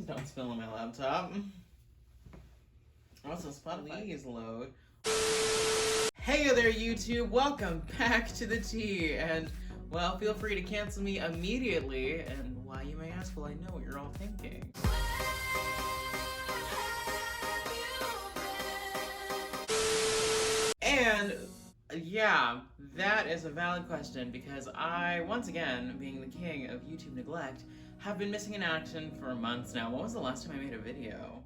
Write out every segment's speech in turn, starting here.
Please don't spill on my laptop. Also, Spotify, please load. Hey there, YouTube! Welcome back to the tea, and, well, feel free to cancel me immediately, and why, you may ask? Well, I know what you're all thinking. And, yeah, that is a valid question, because I, once again, being the king of YouTube neglect, have been missing in action for months now. When was the last time I made a video?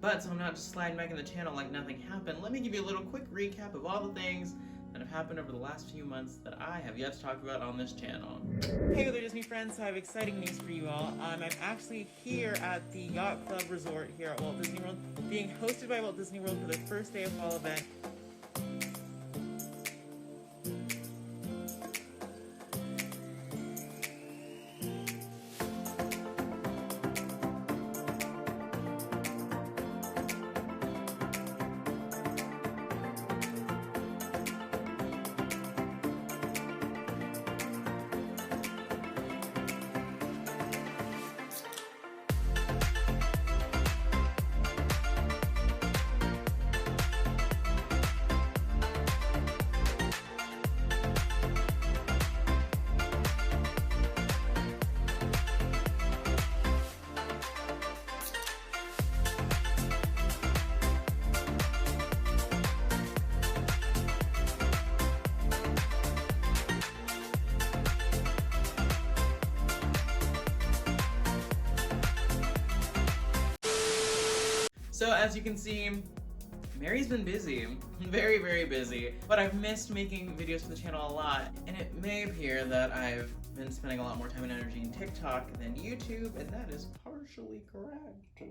But, so I'm not just sliding back in the channel like nothing happened, let me give you a little quick recap of all the things that have happened over the last few months that I have yet to talk about on this channel. Hey there, Disney friends, so I have exciting news for you all. I'm actually here at the Yacht Club Resort here at Walt Disney World, being hosted by Walt Disney World for their first day of fall event. So as you can see, Mary's been busy, very, very busy, but I've missed making videos for the channel a lot, and it may appear that I've been spending a lot more time and energy in TikTok than YouTube, and that is partially correct.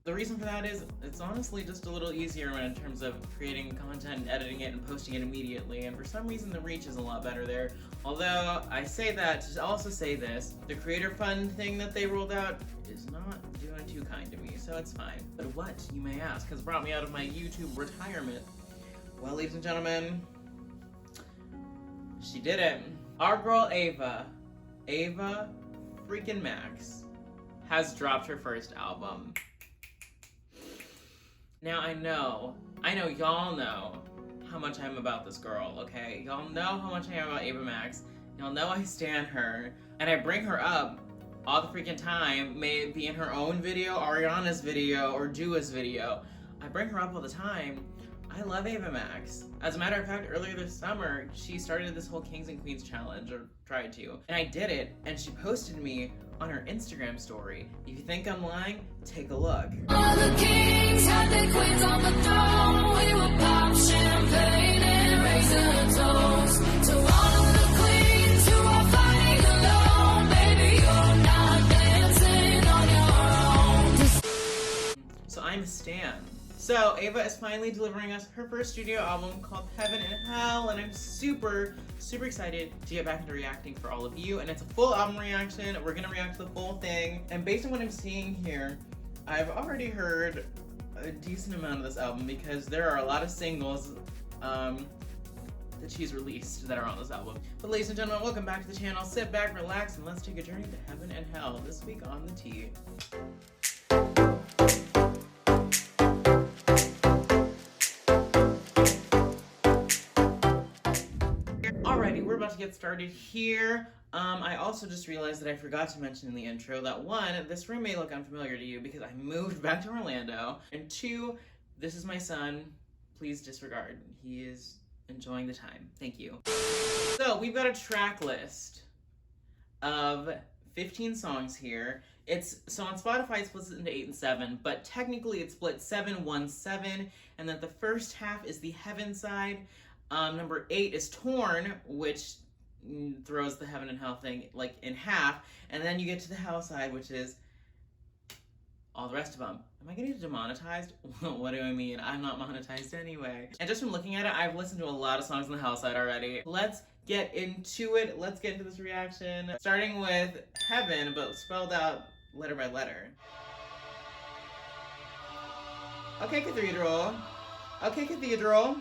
The reason for that is, it's honestly just a little easier in terms of creating content and editing it and posting it immediately, and for some reason the reach is a lot better there. Although, I say that to also say this, the Creator Fund thing that they rolled out is not doing too kind to me, so it's fine. But what, you may ask, has brought me out of my YouTube retirement? Well, ladies and gentlemen, she did it. Our girl Ava freaking Max, has dropped her first album. Now I know y'all know how much I'm about this girl, okay? Y'all know how much I am about Ava Max. Y'all know I stan her, and I bring her up all the freaking time, may it be in her own video, Ariana's video, or Dua's video. I bring her up all the time. I love Ava Max. As a matter of fact, earlier this summer, she started this whole Kings and Queens challenge, or tried to, and I did it, and she posted me on her Instagram story. If you think I'm lying, take a look. All the kings had their queens on the throne. We would pop champagne and raise a toast to all of the queens who are fighting alone. Baby, you're not dancing on your own. So I'm a stan. So Ava is finally delivering us her first studio album called Heaven and Hell, and I'm super, super excited to get back into reacting for all of you. And it's a full album reaction. We're gonna react to the full thing. And based on what I'm seeing here, I've already heard a decent amount of this album because there are a lot of singles that she's released that are on this album. But ladies and gentlemen, welcome back to the channel. Sit back, relax, and let's take a journey to heaven and hell this week on the tea. Alrighty, we're about to get started here. I also just realized that I forgot to mention in the intro that one, this room may look unfamiliar to you because I moved back to Orlando, and two, this is my son. Please disregard. He is enjoying the time. Thank you. So we've got a track list of 15 songs here. So on Spotify it splits it into 8 and 7, but technically it's split 7, 1, 7, and then the first half is the Heaven side. Number 8 is Torn, which throws the Heaven and Hell thing like in half, and then you get to the Hell side, which is all the rest of them. Am I getting demonetized? What do I mean? I'm not monetized anyway. And just from looking at it, I've listened to a lot of songs on the Hell side already. Let's get into it. Let's get into this reaction. Starting with Heaven, but spelled out letter by letter. Okay, Cathedral. Okay, Cathedral.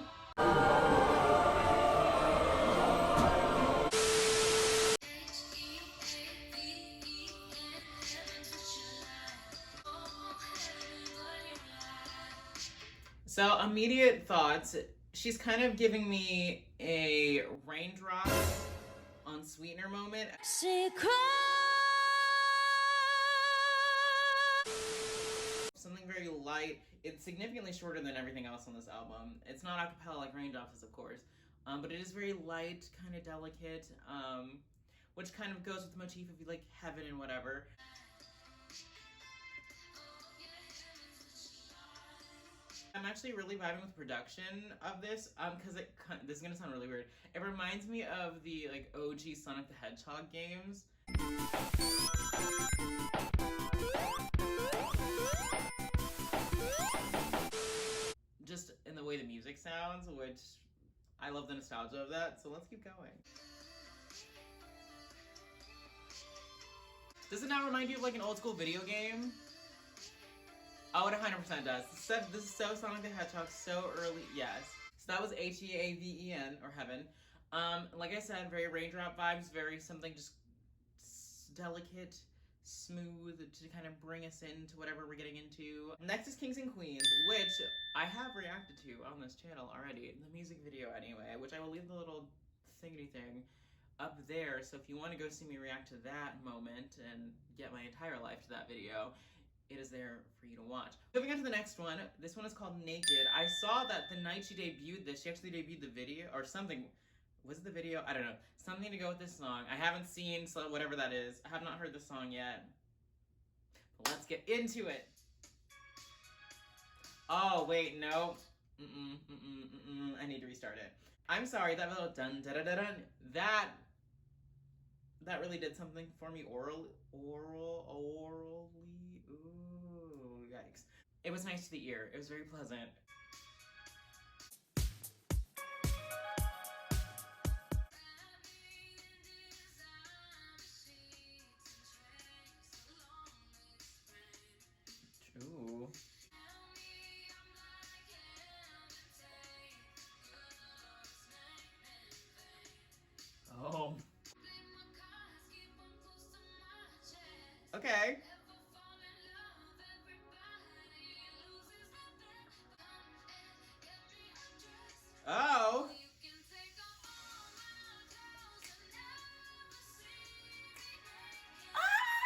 So, immediate thoughts. She's kind of giving me a raindrop on Sweetener moment. She cried. Something very light. It's significantly shorter than everything else on this album. It's not a cappella like Raindrops is, of course, but it is very light, kind of delicate, which kind of goes with the motif of like heaven and whatever. I'm actually really vibing with the production of this, because this is gonna sound really weird. It reminds me of the like OG Sonic the Hedgehog games. Just in the way the music sounds, which I love the nostalgia of that. So let's keep going. Does it not remind you of like an old school video game? Oh, it 100% does. This is so Sonic the Hedgehog, so early, yes. So that was Heaven, or Heaven. Like I said, very raindrop vibes, very something just delicate, smooth, to kind of bring us into whatever we're getting into. Next is Kings and Queens, which I have reacted to on this channel already, the music video anyway, which I will leave the little thingy thing up there, so if you want to go see me react to that moment and get my entire life to that video, it is there for you to watch. Moving on to the next one. This one is called Naked. I saw that the night she debuted this, she actually debuted the video, or something. Was it the video? I don't know. Something to go with this song. I haven't seen, so whatever that is. I have not heard the song yet. But let's get into it. Oh, wait, no. I need to restart it. I'm sorry, that little dun da da da dun. That really did something for me orally. Ooh, yikes. It was nice to the ear. It was very pleasant. Ooh. Oh. Okay. Oh.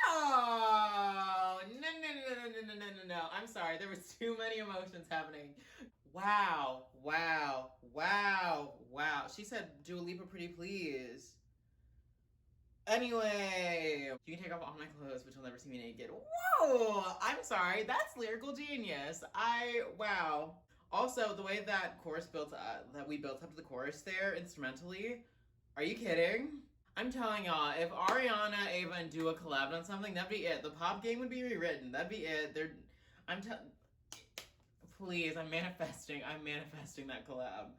Oh. No. I'm sorry. There was too many emotions happening. Wow. She said, Dua Lipa, pretty please. Anyway, you can take off all my clothes, but you'll never see me naked. Whoa! I'm sorry, that's lyrical genius. Wow. Also, the way that chorus that we built up to the chorus there, instrumentally, are you kidding? I'm telling y'all, if Ariana, Ava, and Dua collabed on something, that'd be it. The pop game would be rewritten. That'd be it. Please, I'm manifesting that collab.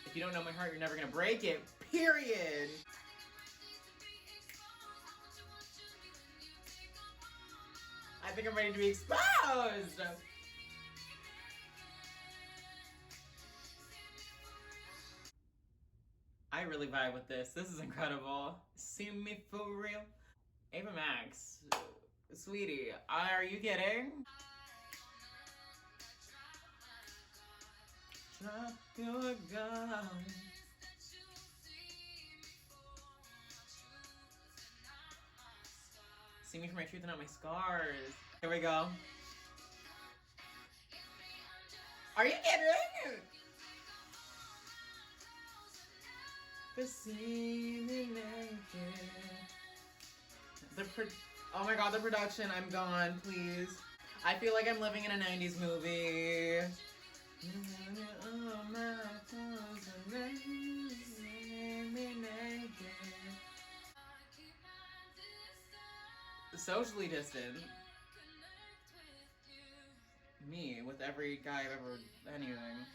If you don't know my heart, you're never gonna break it. Period. I think I'm ready to be exposed. I really vibe with this. This is incredible. See me for real. Ava Max, sweetie, are you kidding? Drop your gun. See me for my truth and not my scars. Here we go. Are you kidding? See me naked. Oh my god, the production. I'm gone, please. I feel like I'm living in a 90s movie. Socially distant. Me, with every guy I've ever anything.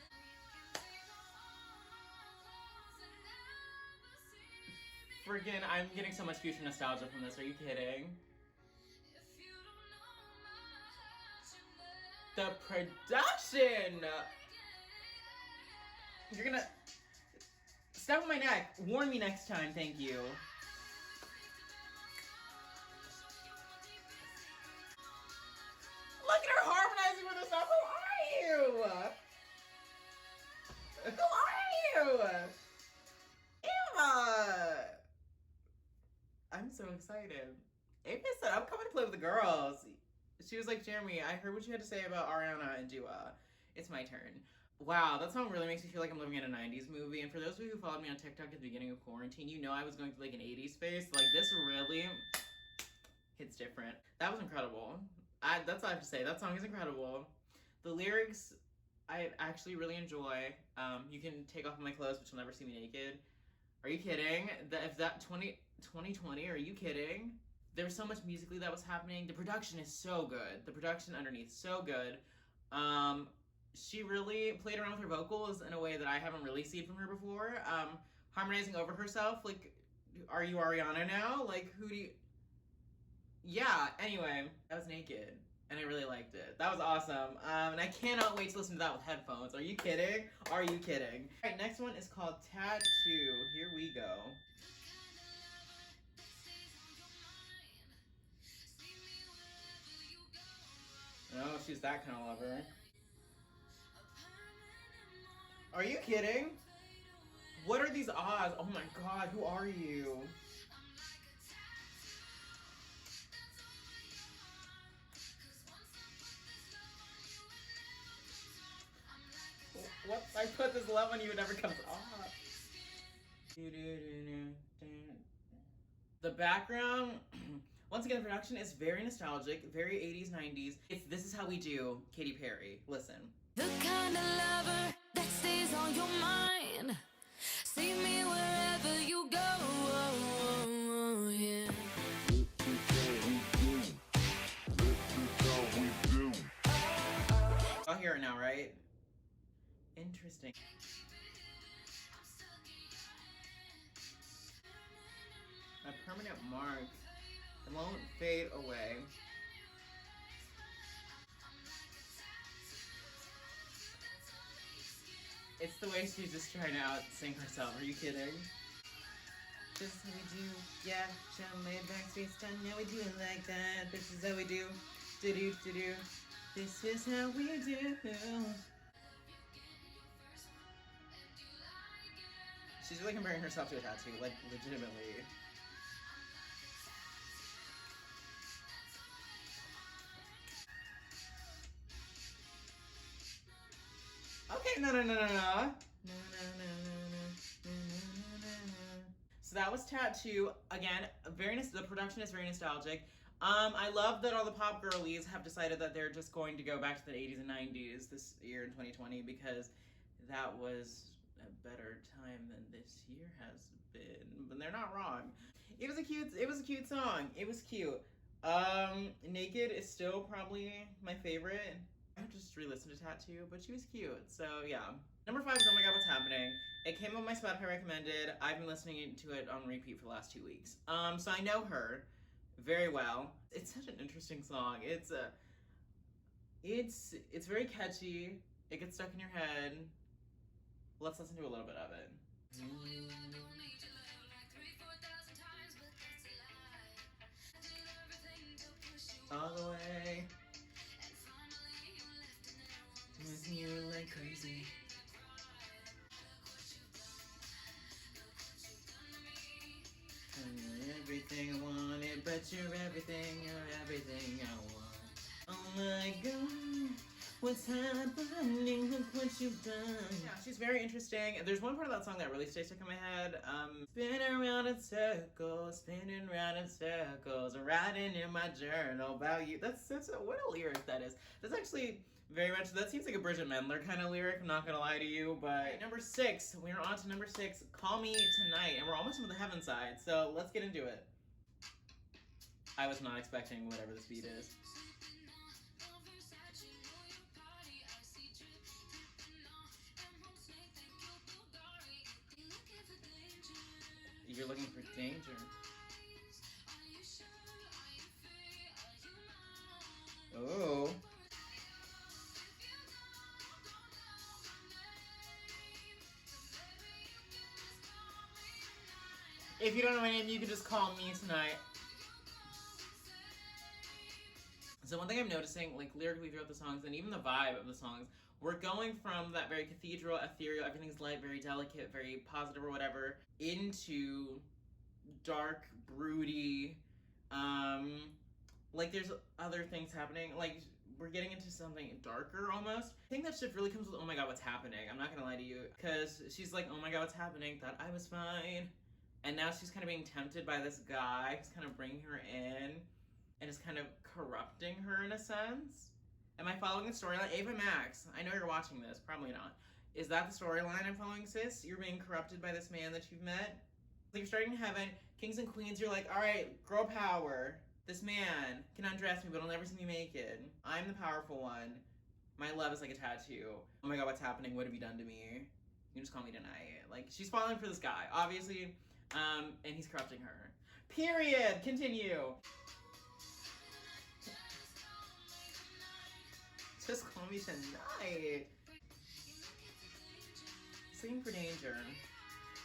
Friggin', I'm getting so much future nostalgia from this. Are you kidding? The production! You're gonna... Step on my neck. Warn me next time, thank you. Ava! I'm so excited. Ava said, I'm coming to play with the girls. She was like, Jeremy, I heard what you had to say about Ariana and Dua. It's my turn. Wow, that song really makes me feel like I'm living in a 90s movie. And for those of you who followed me on TikTok at the beginning of quarantine, you know I was going through like an 80s phase. Like, this really hits different. That was incredible. That's all I have to say. That song is incredible. The lyrics, I actually really enjoy. You can take off my clothes, but you'll never see me naked. Are you kidding? If that 2020, are you kidding? There was so much musically that was happening. The production is so good. The production underneath, so good. She really played around with her vocals in a way that I haven't really seen from her before. Harmonizing over herself. Like, are you Ariana now? Like, who do you... Yeah, anyway, I was naked. And I really liked it. That was awesome. And I cannot wait to listen to that with headphones. Are you kidding? Are you kidding? All right, next one is called Tattoo. Here we go. Oh, she's that kind of lover. Are you kidding? What are these odds? Oh my god, who are you? What? I put this love on you, it never comes off. The background, once again, the production is very nostalgic, very 80s, 90s. It's This Is How We Do, Katy Perry. Listen. The kind of lover that stays on your mind. See me wherever you go. Yeah. I'll hear it now, right? Interesting. A permanent mark. It won't fade away. It's the way she's just trying to out-sing herself. Are you kidding? This is how we do. Yeah, show my backstage done. Yeah, we do it like that. This is how we do. Do-do-do-do. This is how we do. She's really comparing herself to a tattoo, like, legitimately. Okay, no. So that was Tattoo. Again, the production is very nostalgic. I love that all the pop girlies have decided that they're just going to go back to the 80s and 90s this year in 2020 because that was a better time than this year has been. But they're not wrong. It was a cute song. It was cute. Naked is still probably my favorite. I just re-listened to Tattoo, but she was cute. So yeah. Number 5 is Oh My God, What's Happening. It came on my Spotify recommended. I've been listening to it on repeat for the last 2 weeks. So I know her very well. It's such an interesting song. It's very catchy. It gets stuck in your head. Let's listen to a little bit of it. All the way. Missing you like crazy. And you're everything I wanted, but you're everything I want. Oh my god, what's happening? Look what you've done. Yeah, she's very interesting. There's one part of that song that really stays stuck in my head. Spinning around in circles, writing in my journal about you. That's what a lyric that is. That's actually very much, that seems like a Bridget Mendler kind of lyric, I'm not gonna lie to you, but number 6, we're on to number 6, Call Me Tonight, and we're almost on the heaven side, so let's get into it. I was not expecting whatever this beat is. You're looking for danger. Oh. If you don't know my name, you can just call me tonight. So one thing I'm noticing, like lyrically throughout the songs, and even the vibe of the songs, We're going from that very cathedral, ethereal, everything's light, very delicate, very positive or whatever, into dark, broody, like there's other things happening. Like we're getting into something darker almost. I think that shift really comes with oh my god, what's happening? I'm not gonna lie to you. Because she's like, oh my god, what's happening? Thought I was fine. And now she's kind of being tempted by this guy who's kind of bringing her in and is kind of corrupting her in a sense. Am I following the storyline? Ava Max, I know you're watching this, probably not. Is that the storyline I'm following, sis? You're being corrupted by this man that you've met? Like you're starting in heaven, kings and queens, you're like, all right, girl power. This man can undress me, but he'll never see me naked. I'm the powerful one. My love is like a tattoo. Oh my god, what's happening? What have you done to me? You can just call me tonight. Like, she's falling for this guy, obviously, and he's corrupting her. Period! Continue! Just call me tonight. Singing for danger.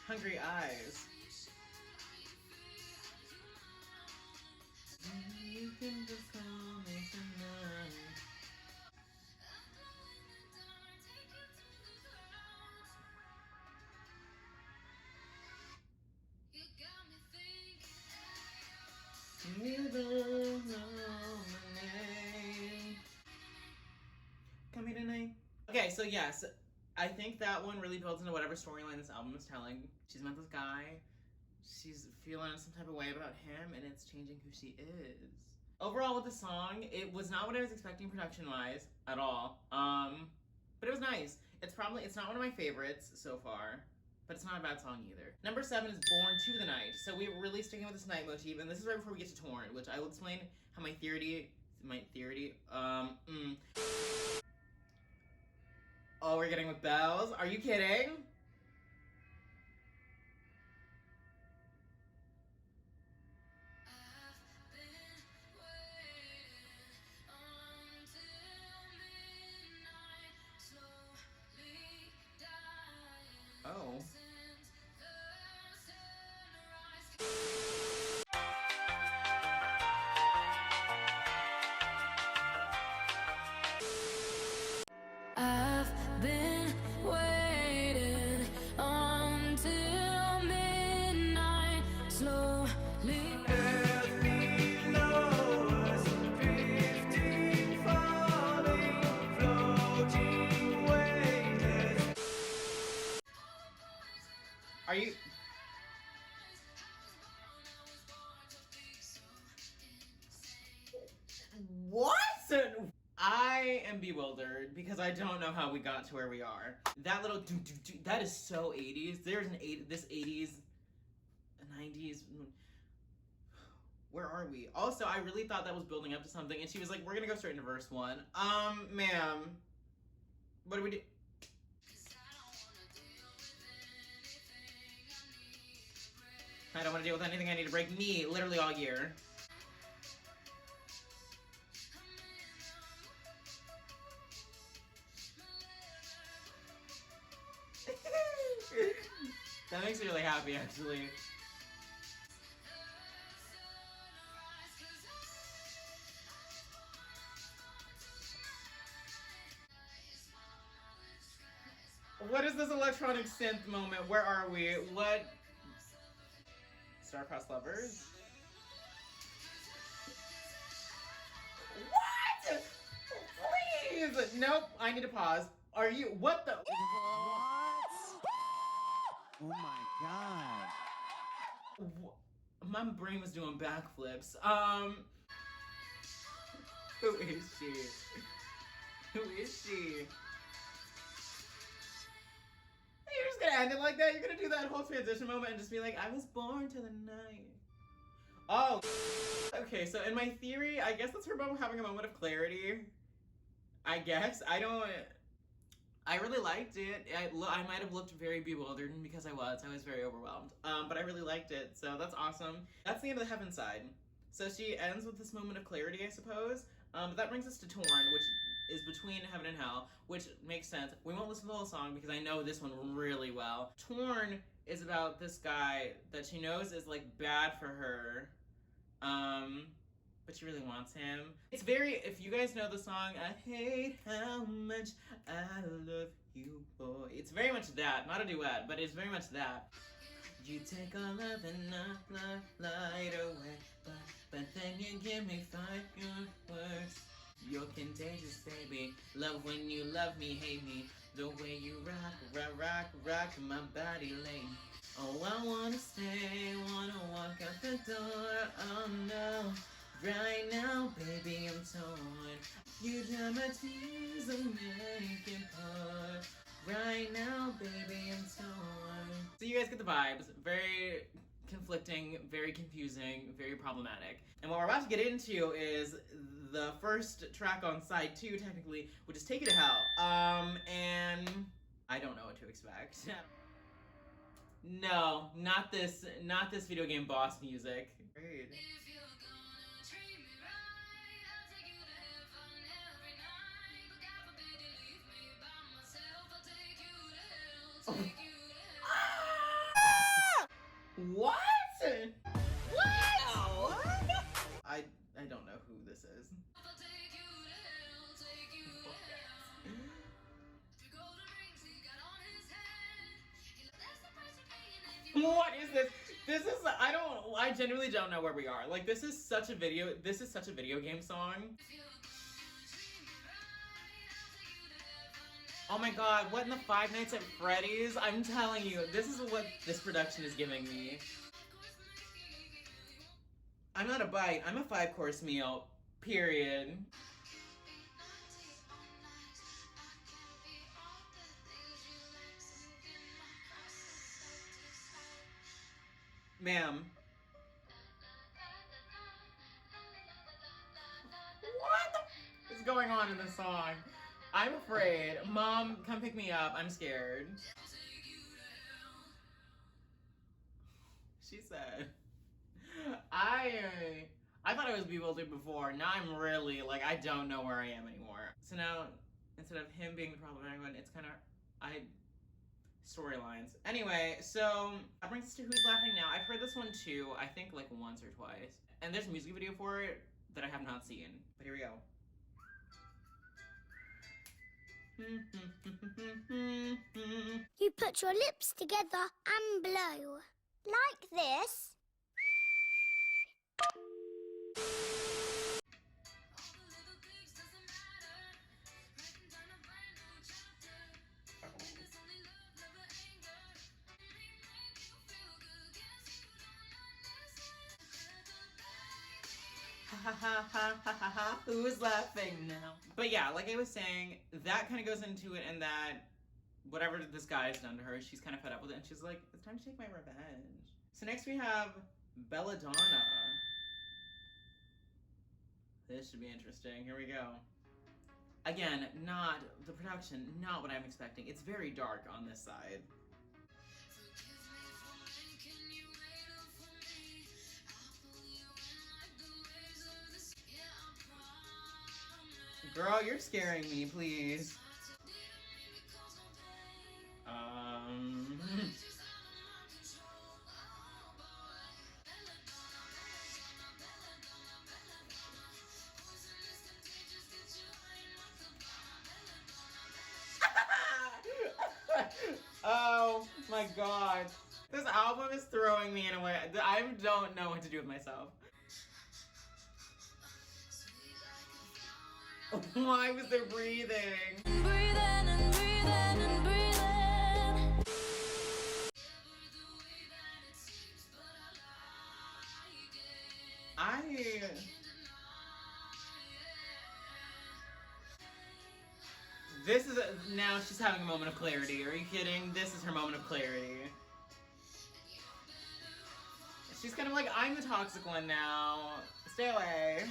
Hungry eyes. You can just call me tonight. You don't know my name. Call me tonight. Okay, so yes, I think that one really builds into whatever storyline this album is telling. She's met this guy. She's feeling some type of way about him, and it's changing who she is. Overall, with the song, it was not what I was expecting production-wise at all. But it was nice. It's not one of my favorites so far, but it's not a bad song either. Number 7 is Born to the Night. So we're really sticking with this night motif, and this is right before we get to Torn, which I will explain how my theory. Oh, we're getting with bells? Are you kidding? Oh. I've been waiting until midnight, slowly. Are you... What? I am bewildered because I don't know how we got to where we are. That little do, that is so 80s. There's this 80s, 90s. Where are we? Also, I really thought that was building up to something, and she was like, we're gonna go straight into verse 1. Ma'am. What do we do? I don't want to deal with anything. I need to break me literally all year. That makes me really happy, actually. What is this electronic synth moment? Where are we? What? Star-crossed lovers? What? Please! Nope, I need to pause. Are you? What the? What? Oh my god. My brain was doing backflips. Who is she? Who is she? You're just gonna end it like that? You're gonna do that whole transition moment and just be like, I was born to the night. Oh, okay, so in my theory, I guess that's her about having a moment of clarity. I guess. I really liked it. I might have looked very bewildered because I was very overwhelmed. But I really liked it, so that's awesome. That's the end of the heaven side. So she ends with this moment of clarity, I suppose. But that brings us to Torn, which is between heaven and hell, which makes sense. We won't listen to the whole song because I know this one really well. Torn is about this guy that she knows is like bad for her. but she really wants him. It's very, if you guys know the song, I hate how much I love you, boy. It's very much that, not a duet, but it's very much that. You take all love and not light away, but then you give me fireworks. You're contagious, baby. Love when you love me, hate me. The way you rock my body lane. Oh, I wanna stay, wanna walk out the door. Oh no, right now, baby, I'm torn. You dry my tears and make it pour. Right now, baby, I'm torn. So you guys get the vibes. Very conflicting, very confusing, very problematic. And what we're about to get into is the first track on side 2, technically, which is Take You to Hell. And I don't know what to expect. No, not this video game boss music. Great. If you're gonna treat me right, I'll take you to heaven every night. But God forbid you leave me by myself. I'll take you to hell, take you to hell. What? What? I don't know who this is. I'll take you to hell, take you to hell. 3 golden rings he got on his head. That's the price you're paying if you What is this? This is I genuinely don't know where we are. Like this is such a video game song. If you're gonna treat me right, I'll take you to heaven. Oh my god, what in the Five Nights at Freddy's? I'm telling you, this is what this production is giving me. I'm not a bite, I'm a 5-course meal. Period. Ma'am. What is going on in this song? I'm afraid. Mom, come pick me up. I'm scared. She said, I thought I was bewildered before. Now I'm really, like, I don't know where I am anymore. So now, instead of him being the problematic one, it's kind of, storylines. Anyway, so that brings us to Who's Laughing Now. I've heard this one too, I think like once or twice. And there's a music video for it that I have not seen. But here we go. You put your lips together and blow. Like this. All the little things doesn't matter. Writing down a brand new chapter. There's only love, never anger. Make you feel good. Guess you don't understand. Ha ha ha ha ha ha ha. Who's laughing now? But yeah, like I was saying, that kind of goes into it, and that whatever this guy has done to her, she's kind of fed up with it, and she's like, it's time to take my revenge. So next we have Belladonna. This should be interesting. Here we go. Again, not the production, not what I'm expecting. It's very dark on this side. Forgive me for making you wait up for me. I'll pull you in like the waves of the sea. Yeah, I promise. Girl, you're scaring me, please. Didn't mean to cause no pain. Um. Just out of my control. Oh boy. Belladonna, belladonna, belladonna, belladonna. Poison is contagious. Get you high like the belladonna. Oh my god. This album is throwing me in a way. I don't know what to do with myself. Sweet like a flower. Why was there breathing? Breathing and breathing and breathing. Never the way that it seems, but I like it. I. Can't deny it. This is now she's having a moment of clarity. Are you kidding? This is her moment of clarity. She's kind of like, I'm the toxic one now. Stay away.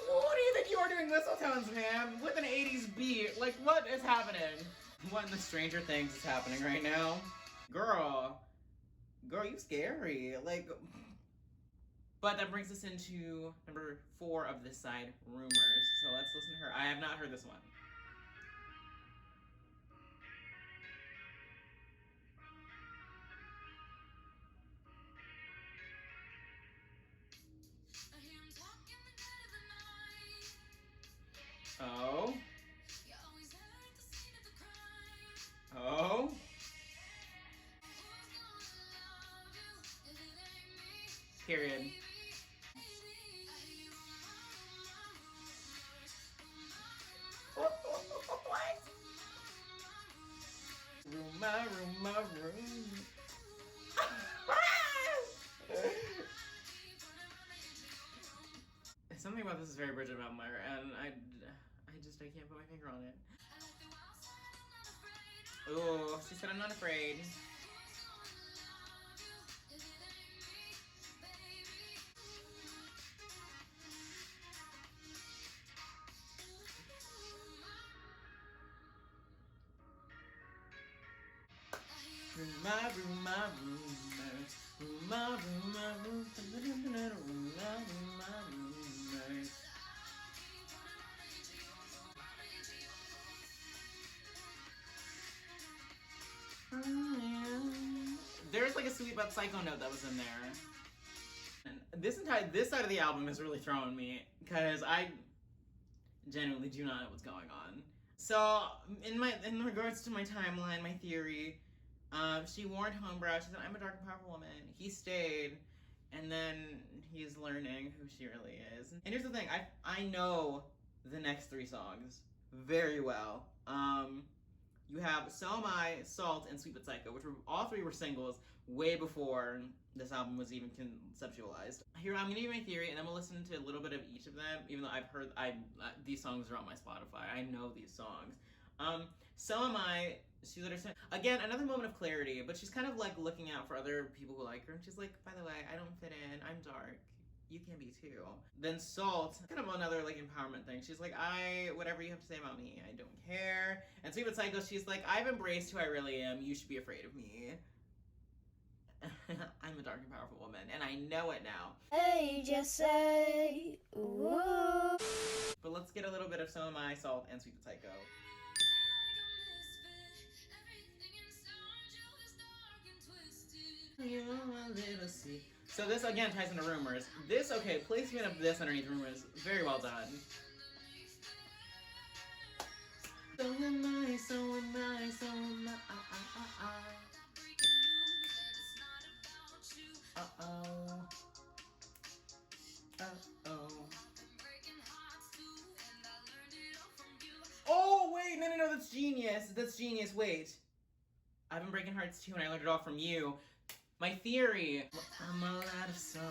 What do you think you are doing Mistletones, man? With an 80s beat. Like, what is happening? What in the Stranger Things is happening right now? Girl, you scary. Like, But that brings us into number 4 of this side, Rumors. So let's listen to her. I have not heard this one. I hear him talking the dead of the night. Oh. You always hurt the scene of the crime. Oh. Who's gonna love you if it ain't me? Period. Baby, I hear you Rumor, rumor, rumor. Something about this is very Bridget Mendler, and I can't put my finger on it. Oh, she said I'm not afraid. Rumor, rumor, rumors. Rumor, rumor, rumor, rumor, rumors. There's like a Sweet But Psycho note that was in there. And this side of the album is really throwing me because I genuinely do not know what's going on. So in regards to my timeline, my theory, she warned Homebrow. She said, "I'm a dark and powerful woman." He stayed, and then he's learning who she really is. And here's the thing: I know the next 3 songs very well. You have So Am I, Salt, and Sweet But Psycho, which were all 3 were singles way before this album was even conceptualized. Here, I'm gonna give my theory, and then we'll listen to a little bit of each of them, even though I've heard, these songs are on my Spotify. I know these songs. So Am I, she's understand. Again, another moment of clarity, but she's kind of like looking out for other people who like her, and she's like, by the way, I don't fit in, I'm dark. You can be too. Then Salt, kind of another like empowerment thing. She's like, whatever you have to say about me, I don't care. And Sweet But Psycho, she's like, I've embraced who I really am. You should be afraid of me. I'm a dark and powerful woman, and I know it now. Hey, just say, whoa. But let's get a little bit of So Am I, Salt, and Sweet But Psycho. You're a little sick. So this again ties into Rumors. This, okay, placement of this underneath Rumors, very well done. So am I, so am I, so am I. Uh-oh. Uh-oh. Oh, wait, no, that's genius. That's genius, wait. I've been breaking hearts too, and I learned it all from you. My theory. I'm all out of soul.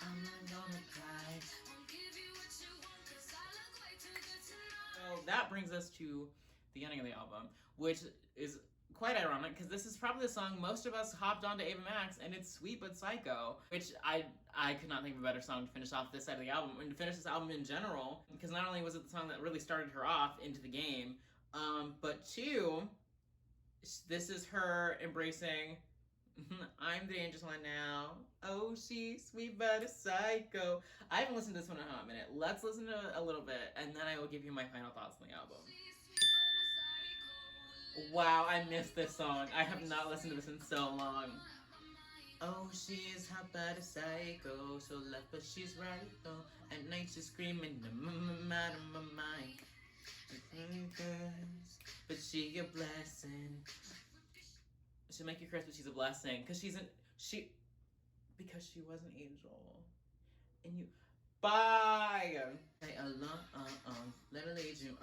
I'm not gonna cry. So that brings us to the ending of the album, which is quite ironic because this is probably the song most of us hopped onto Ava Max, and it's Sweet But Psycho, which I could not think of a better song to finish off this side of the album, and to finish this album in general, because not only was it the song that really started her off into the game, but 2, this is her embracing, I'm the dangerous one now. Oh, she's sweet but a psycho. I haven't listened to this one in a hot minute. Let's listen to a little bit, and then I will give you my final thoughts on the album. Wow, I missed this song. I have not listened to this in so long. Oh, she is hot but a psycho, so left but she's right though. At night she's screaming, I'm out of my mind. But she a blessing. She'll make you curse, but she's a blessing. Because because she was an angel. And you, bye! Say alone, let her lead you,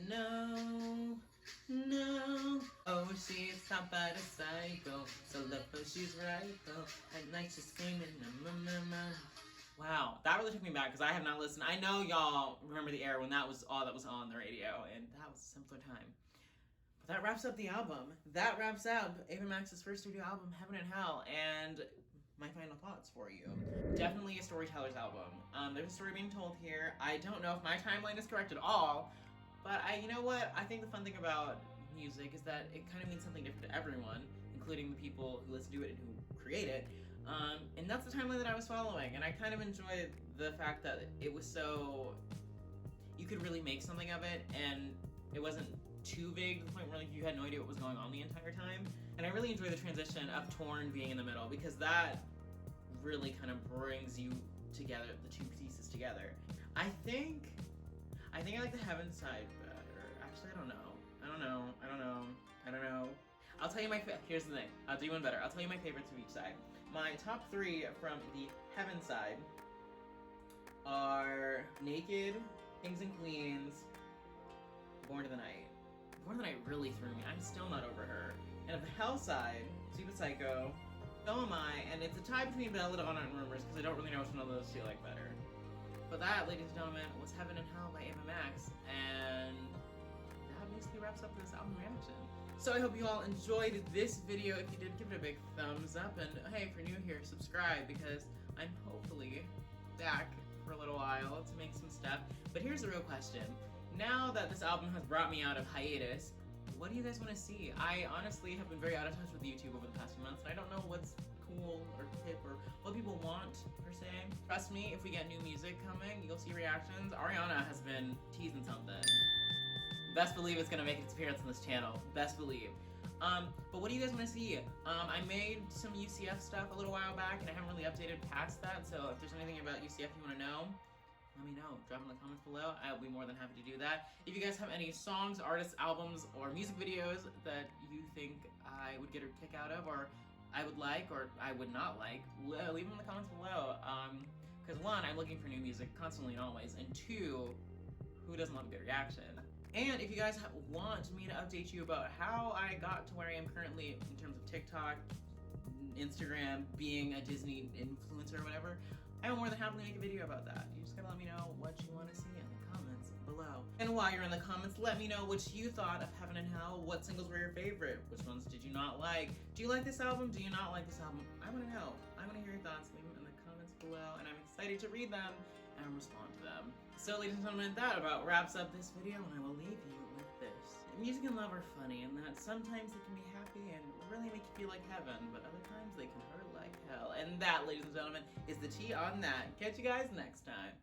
No, no. Oh, she's hot but a psycho. So left but she's right though. At night she's screaming, Wow, that really took me back because I have not listened. I know y'all remember the era when that was all that was on the radio, and that was a simpler time. But that wraps up the album. That wraps up Ava Max's first studio album, Heaven and Hell, and my final thoughts for you. Definitely a storyteller's album. There's a story being told here. I don't know if my timeline is correct at all, but you know what? I think the fun thing about music is that it kind of means something different to everyone, including the people who listen to it and who create it. And that's the timeline that I was following, and I kind of enjoyed the fact that it was so, you could really make something of it, and it wasn't too vague to the point where like you had no idea what was going on the entire time. And I really enjoy the transition of Torn being in the middle, because that really kind of brings you together, the two pieces together. I think I like the Heaven side better. Actually, I don't know. I'll tell you here's the thing. I'll do one better. I'll tell you my favorites of each side. My top 3 from the Heaven side are Naked, Kings and Queens, Born to the Night. Born to the Night really threw me. I'm still not over her. And of the Hell side, Stupid Psycho, So Am I, and it's a tie between Belladonna and Rumors because I don't really know which one of those two I like better. But that, ladies and gentlemen, was Heaven and Hell by Ava Max, and that basically wraps up this album reaction. So I hope you all enjoyed this video. If you did, give it a big thumbs up, and hey, if you're new here, subscribe, because I'm hopefully back for a little while to make some stuff. But here's the real question. Now that this album has brought me out of hiatus, what do you guys want to see? I honestly have been very out of touch with YouTube over the past few months, and I don't know what's cool or hip or what people want, per se. Trust me, if we get new music coming, you'll see reactions. Ariana has been teasing something. Best believe it's gonna make its appearance on this channel. Best believe. But what do you guys want to see? I made some UCF stuff a little while back, and I haven't really updated past that, so if there's anything about UCF you want to know, let me know. Drop in the comments below. I'll be more than happy to do that. If you guys have any songs, artists, albums, or music videos that you think I would get a kick out of, or I would like, or I would not like, leave them in the comments below. Because 1, I'm looking for new music constantly and always, and 2, who doesn't love a good reaction? And if you guys want me to update you about how I got to where I am currently in terms of TikTok, Instagram, being a Disney influencer or whatever, I will more than happily make a video about that. You just gotta let me know what you want to see in the comments below. And while you're in the comments, let me know what you thought of Heaven and Hell. What singles were your favorite? Which ones did you not like? Do you like this album? Do you not like this album? I want to know. I want to hear your thoughts. Leave them in the comments below, and I'm excited to read them and respond to them. So, ladies and gentlemen, that about wraps up this video, and I will leave you with this. Music and love are funny, and that sometimes they can be happy and really make you feel like heaven, but other times they can hurt like hell. And that, ladies and gentlemen, is the tea on that. Catch you guys next time.